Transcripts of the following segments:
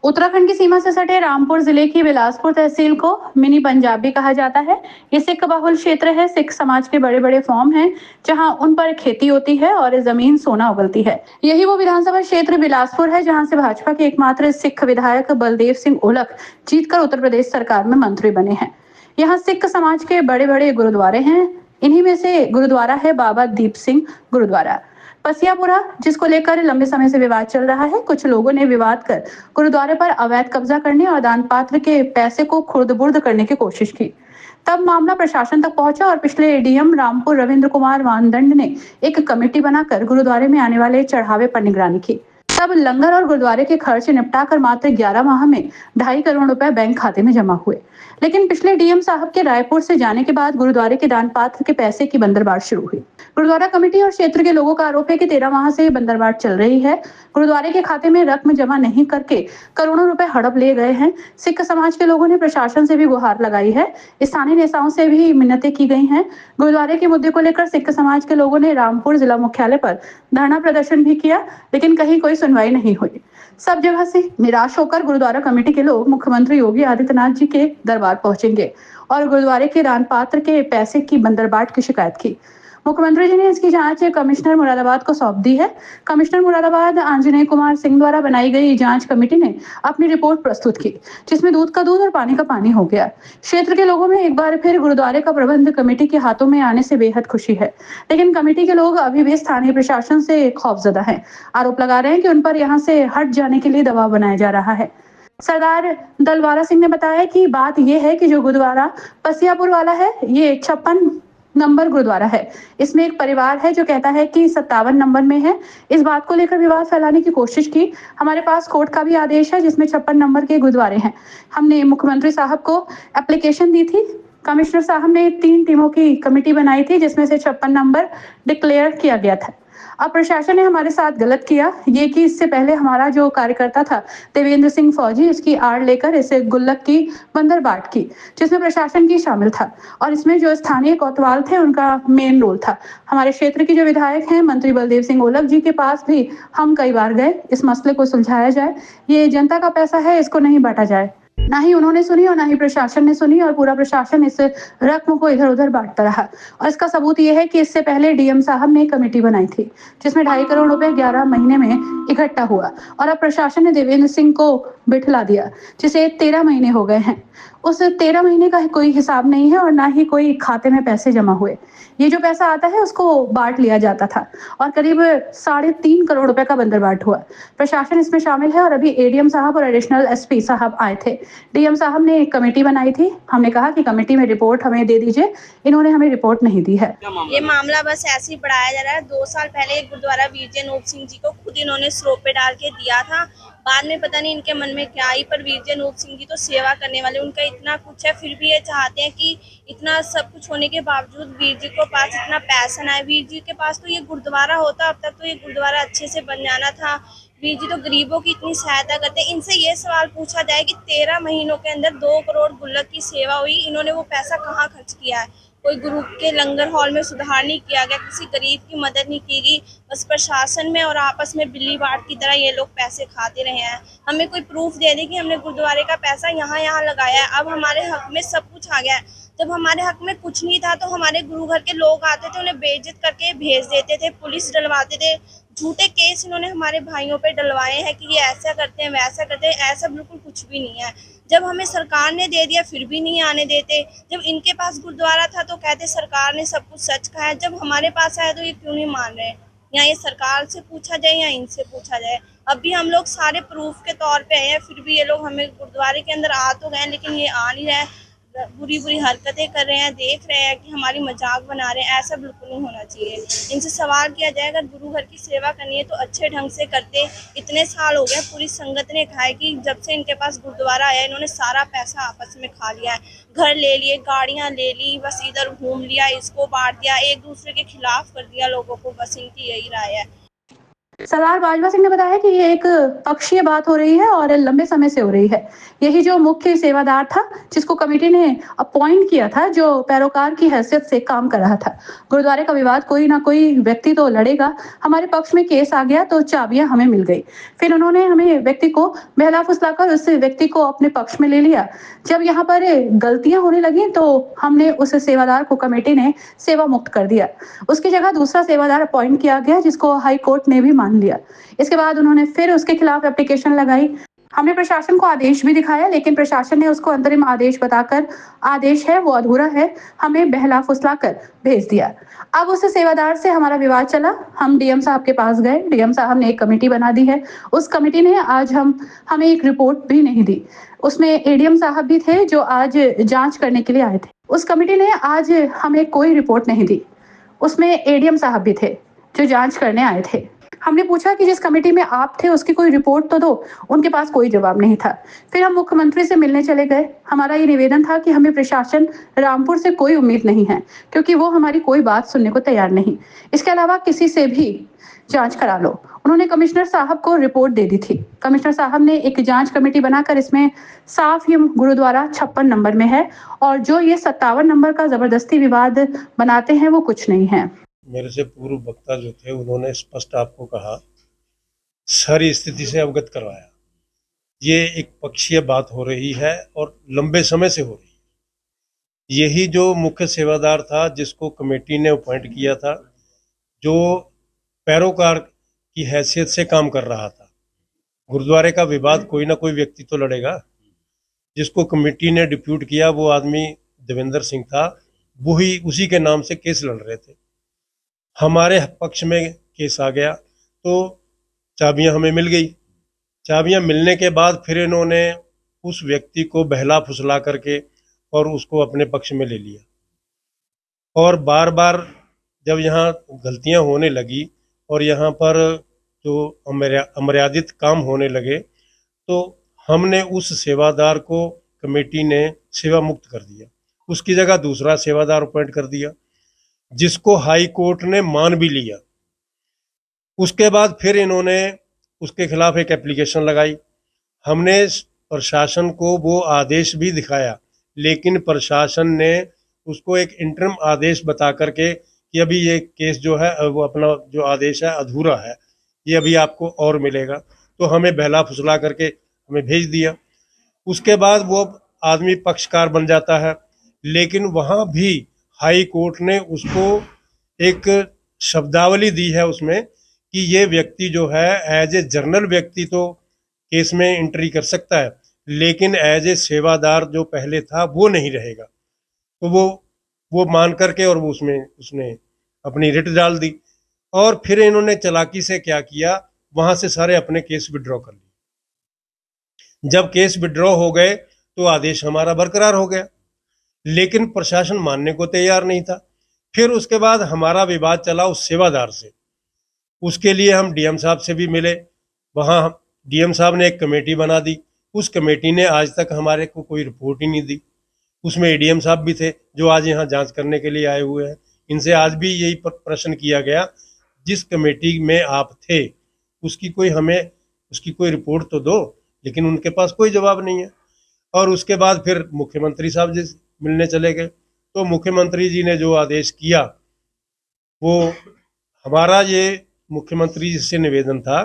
उत्तराखंड की सीमा से सटे रामपुर जिले की बिलासपुर तहसील को मिनी पंजाब भी कहा जाता है। ये सिख बहुल क्षेत्र है। सिख समाज के बड़े बड़े फॉर्म हैं जहां उन पर खेती होती है और जमीन सोना उगलती है। यही वो विधानसभा क्षेत्र बिलासपुर है जहां से भाजपा के एकमात्र सिख विधायक बलदेव सिंह ओलख जीतकर उत्तर प्रदेश सरकार में मंत्री बने हैं। यहाँ सिख समाज के बड़े बड़े गुरुद्वारे हैं। इन्हीं में से गुरुद्वारा है बाबा दीप सिंह गुरुद्वारा पसियापुरा, जिसको लेकर लंबे समय से विवाद चल रहा है। कुछ लोगों ने विवाद कर गुरुद्वारे पर अवैध कब्जा करने और दान पात्र के पैसे को खुर्द-बुर्द करने की कोशिश की। तब मामला प्रशासन तक पहुंचा और पिछले एडीएम रामपुर रविंद्र कुमार मानदंड ने एक कमेटी बनाकर गुरुद्वारे में आने वाले चढ़ावे पर निगरानी की। तब लंगर और गुरुद्वारे के खर्च निपटाकर मात्र 11 माह में 2.5 करोड़ रुपए बैंक खाते में जमा हुए। लेकिन पिछले डीएम साहब के रायपुर से जाने के बाद गुरुद्वारे के दान पात्र के पैसे की बंदरबाट शुरू हुई। गुरुद्वारा कमेटी और क्षेत्र के लोगों का आरोप है कि 13 माह से बंदरबाट चल रही है। गुरुद्वारे के खाते में रकम जमा नहीं करके करोड़ों रुपए हड़प ले गए हैं। सिख समाज के लोगों ने प्रशासन से भी गुहार लगाई है। स्थानीय नेताओं से भी मिन्नतें की गई हैं। गुरुद्वारे के मुद्दे को लेकर सिख समाज के लोगों ने रामपुर जिला मुख्यालय पर धरना प्रदर्शन भी किया, लेकिन कहीं कोई सुनवाई नहीं हुई। सब जगह से निराश होकर गुरुद्वारा कमेटी के लोग मुख्यमंत्री योगी आदित्यनाथ जी के दरबार पहुंचेंगे और गुरुद्वारे के दान पात्र के पैसे की बंदरबाट की शिकायत की। मुख्यमंत्री जी ने इसकी जांच कमिश्नर मुरादाबाद को सौंप दी है। कमिश्नर मुरादाबाद आंजनेय कुमार सिंह द्वारा बनाई गई जांच कमेटी ने अपनी रिपोर्ट प्रस्तुत की, जिसमें दूध का दूध और पानी का पानी हो गया। क्षेत्र के लोगों में एक बार फिर गुरुद्वारे का प्रबंध कमेटी के हाथों में आने से बेहद खुशी है, लेकिन कमेटी के लोग अभी भी स्थानीय प्रशासन से खौफजदा हैं। आरोप लगा रहे हैं कि उन पर यहाँ से हट जाने के लिए दबाव बनाया जा रहा है। सरदार दलवारा सिंह ने बताया कि बात यह है कि जो गुरुद्वारा पसियापुर वाला है, ये 56 नंबर गुरुद्वारा है। इसमें एक परिवार है जो कहता है कि 57 नंबर में है। इस बात को लेकर विवाद फैलाने की कोशिश की। हमारे पास कोर्ट का भी आदेश है जिसमें 56 नंबर के गुरुद्वारे हैं। हमने मुख्यमंत्री साहब को एप्लीकेशन दी थी। कमिश्नर साहब ने 3 टीमों की कमेटी बनाई थी जिसमें से 56 नंबर डिक्लेयर किया गया था। अब प्रशासन ने हमारे साथ गलत किया, ये कि इससे पहले हमारा जो कार्यकर्ता था देवेंद्र सिंह फौजी, इसकी आड़ लेकर इसे गुल्लक की बंदरबाट की, जिसमें प्रशासन की शामिल था और इसमें जो स्थानीय कोतवाल थे उनका मेन रोल था। हमारे क्षेत्र की जो विधायक हैं मंत्री बलदेव सिंह ओलख जी के पास भी हम कई बार गए, इस मसले को सुलझाया जाए। ये जनता का पैसा है, इसको नहीं बांटा जाए। ना ही उन्होंने सुनी और ना ही प्रशासन ने सुनी और पूरा प्रशासन इस रकम को इधर उधर बांटता रहा। और इसका सबूत यह है कि इससे पहले डीएम साहब ने कमेटी बनाई थी जिसमें 2.5 करोड़ रुपए 11 महीने में इकट्ठा हुआ और अब प्रशासन ने देवेंद्र सिंह को बिठला दिया, जिसे 13 महीने हो गए हैं। उस 13 महीने का कोई हिसाब नहीं है और ना ही कोई खाते में पैसे जमा हुए। ये जो पैसा आता है उसको बांट लिया जाता था और करीब 3.5 करोड़ रुपए का बंदरबाट हुआ। प्रशासन इसमें शामिल है और अभी एडीएम साहब और एडिशनल एसपी साहब आए थे। डीएम साहब ने एक कमेटी बनाई थी। हमने कहा कि कमेटी में रिपोर्ट हमें दे दीजिए। इन्होंने हमें रिपोर्ट नहीं दी है। ये मामला बस ऐसे ही बढ़ाया जा रहा है। 2 साल पहले गुरुद्वारा वीरजी अनूप सिंह जी को खुद इन्होंने स्रोप पे डाल के दिया था। बाद में पता नहीं इनके मन में क्या आई, पर वीरजी अनूप सिंह जी तो सेवा करने वाले, उनका इतना कुछ है, फिर भी ये चाहते हैं कि इतना सब कुछ होने के बावजूद वीर जी को पास इतना पैसा ना है। वीर जी के पास तो ये गुरुद्वारा होता, अब तक तो ये गुरुद्वारा अच्छे से बन जाना था। वीर जी तो गरीबों की इतनी सहायता करते हैं। इनसे ये सवाल पूछा जाए कि 13 महीनों के अंदर 2 करोड़ गुल्लक की सेवा हुई, इन्होंने वो पैसा कहाँ खर्च किया है? कोई गुरु के लंगर हॉल में सुधार नहीं किया गया, किसी गरीब की मदद नहीं की गई। बस प्रशासन में और आपस में बिल्ली बांट की तरह ये लोग पैसे खाते रहे हैं। हमें कोई प्रूफ दे दे कि हमने गुरुद्वारे का पैसा यहाँ यहाँ लगाया है। अब हमारे हक में सब कुछ आ गया है। जब हमारे हक में कुछ नहीं था तो हमारे गुरु घर के लोग आते थे, उन्हें बेइज्जत करके भेज देते थे, पुलिस डलवाते थे। झूठे केस इन्होंने हमारे भाइयों पे डलवाए हैं कि ये ऐसा करते हैं वैसा करते हैं। ऐसा बिल्कुल कुछ भी नहीं है। जब हमें सरकार ने दे दिया फिर भी नहीं आने देते। जब इनके पास गुरुद्वारा था तो कहते सरकार ने सब कुछ सच कहा है। जब हमारे पास आया तो ये क्यों नहीं मान रहे? या ये सरकार से पूछा जाए या इनसे पूछा जाए। अब भी हम लोग सारे प्रूफ के तौर पे आए हैं, फिर भी ये लोग हमें गुरुद्वारे के अंदर आ तो गए लेकिन ये आ नहीं रहे। बुरी बुरी हरकतें कर रहे हैं, देख रहे हैं कि हमारी मजाक बना रहे हैं। ऐसा बिल्कुल नहीं होना चाहिए। इनसे सवाल किया जाए, अगर गुरु घर की सेवा करनी है तो अच्छे ढंग से करते। इतने साल हो गए, पूरी संगत ने कहा है कि जब से इनके पास गुरुद्वारा आया इन्होंने सारा पैसा आपस में खा लिया है। घर ले लिए, गाड़ियां ले ली, बस इधर घूम लिया, इसको बांट दिया, एक दूसरे के खिलाफ कर दिया लोगों को। बस इनकी यही राय है। सरदार बाजवा सिंह ने बताया कि ये एक पक्षीय बात हो रही है और लंबे समय से हो रही है। यही जो मुख्य सेवादार था, जिसको कमेटी ने अपॉइंट किया था, जो पैरोकार की हैसियत से काम कर रहा था। गुरुद्वारे का विवाद कोई ना कोई व्यक्ति तो लड़ेगा। हमारे पक्ष में केस आ गया तो चाबियां हमें मिल गई। फिर उन्होंने हमें व्यक्ति को बहला फुसलाकर उस व्यक्ति को अपने पक्ष में ले लिया। जब यहाँ पर गलतियां होने लगी तो हमने उस सेवादार को कमेटी ने सेवा मुक्त कर दिया। उसकी जगह दूसरा सेवादार अपॉइंट किया गया, जिसको हाई कोर्ट ने भी मान लिया। इसके बाद उन्होंने फिर उसके खिलाफ एप्लीकेशन लगाई। हमने प्रशासन को आदेश भी दिखाया, लेकिन प्रशासन ने उसको अंतरिम आदेश बताकर आदेश है वो अधूरा है, हमें बहला फुसलाकर भेज दिया। अब उस सेवादार से हमारा विवाद चला। हम डीएम साहब के पास गए। डीएम साहब ने एक कमेटी बना दी है। उस कमेटी ने आज हमें एक रिपोर्ट भी नहीं दी। उसमें एडीएम साहब भी थे जो आज जांच करने के लिए आए थे। उस कमेटी ने आज हमें कोई रिपोर्ट नहीं दी। उसमें एडीएम साहब भी थे जो जांच करने आए थे। हमने पूछा कि जिस कमेटी में आप थे उसकी कोई रिपोर्ट तो दो। उनके पास कोई जवाब नहीं था। फिर हम मुख्यमंत्री से मिलने चले गए। हमारा ये निवेदन था कि हमें प्रशासन रामपुर से कोई उम्मीद नहीं है, क्योंकि वो हमारी कोई बात सुनने को तैयार नहीं। इसके अलावा किसी से भी जांच करा लो। उन्होंने कमिश्नर साहब को रिपोर्ट दे दी थी। कमिश्नर साहब ने एक जांच कमेटी बनाकर इसमें साफ ये गुरुद्वारा 56 नंबर में है और जो ये 57 नंबर का जबरदस्ती विवाद बनाते हैं वो कुछ नहीं है। मेरे से पूर्व वक्ता जो थे उन्होंने स्पष्ट आपको कहा, सारी स्थिति से अवगत करवाया। ये एक पक्षीय बात हो रही है और लंबे समय से हो रही है। यही जो मुख्य सेवादार था जिसको कमेटी ने अपॉइंट किया था, जो पैरोकार की हैसियत से काम कर रहा था। गुरुद्वारे का विवाद कोई ना कोई व्यक्ति तो लड़ेगा। जिसको कमेटी ने डिप्यूट किया वो आदमी देवेंद्र सिंह था। वही उसी के नाम से केस लड़ रहे थे। हमारे पक्ष में केस आ गया तो चाबियां हमें मिल गई। चाबियां मिलने के बाद फिर इन्होंने उस व्यक्ति को बहला फुसला करके और उसको अपने पक्ष में ले लिया। और बार बार जब यहाँ गलतियां होने लगी और यहाँ पर जो अमर्यादित काम होने लगे तो हमने उस सेवादार को कमेटी ने सेवा मुक्त कर दिया। उसकी जगह दूसरा सेवादार अपॉइंट कर दिया, जिसको हाई कोर्ट ने मान भी लिया। उसके बाद फिर इन्होंने उसके खिलाफ एक एप्लीकेशन लगाई। हमने प्रशासन को वो आदेश भी दिखाया, लेकिन प्रशासन ने उसको एक इंटरिम आदेश बता करके कि अभी ये केस जो है वो अपना जो आदेश है अधूरा है, ये अभी आपको और मिलेगा। तो हमें बहला फुसला करके हमें भेज दिया। उसके बाद वो आदमी पक्षकार बन जाता है, लेकिन वहाँ भी हाई कोर्ट ने उसको एक शब्दावली दी है उसमें कि ये व्यक्ति जो है एज ए जर्नल व्यक्ति तो केस में एंट्री कर सकता है, लेकिन एज ए सेवादार जो पहले था वो नहीं रहेगा। तो वो मान करके और वो उसने अपनी रिट डाल दी। और फिर इन्होंने चालाकी से क्या किया, वहां से सारे अपने केस विड्रॉ कर लिए। जब केस विड्रॉ हो गए तो आदेश हमारा बरकरार हो गया, लेकिन प्रशासन मानने को तैयार नहीं था। फिर उसके बाद हमारा विवाद चला उस सेवादार से। उसके लिए हम डीएम साहब से भी मिले। वहाँ डीएम साहब ने एक कमेटी बना दी। उस कमेटी ने आज तक हमारे को कोई रिपोर्ट ही नहीं दी। उसमें एडीएम साहब भी थे जो आज यहाँ जांच करने के लिए आए हुए हैं। इनसे आज भी यही प्रश्न किया गया, जिस कमेटी में आप थे उसकी कोई रिपोर्ट तो दो, लेकिन उनके पास कोई जवाब नहीं है। और उसके बाद फिर मुख्यमंत्री साहब जी मिलने चले गए। तो मुख्यमंत्री जी ने जो आदेश किया, वो हमारा ये मुख्यमंत्री जी से निवेदन था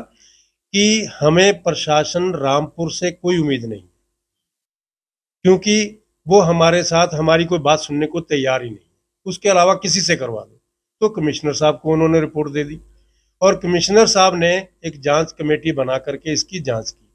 कि हमें प्रशासन रामपुर से कोई उम्मीद नहीं, क्योंकि वो हमारे साथ हमारी कोई बात सुनने को तैयार ही नहीं। उसके अलावा किसी से करवा दो। तो कमिश्नर साहब को उन्होंने रिपोर्ट दे दी और कमिश्नर साहब ने एक जांच कमेटी बना करके इसकी जांच की।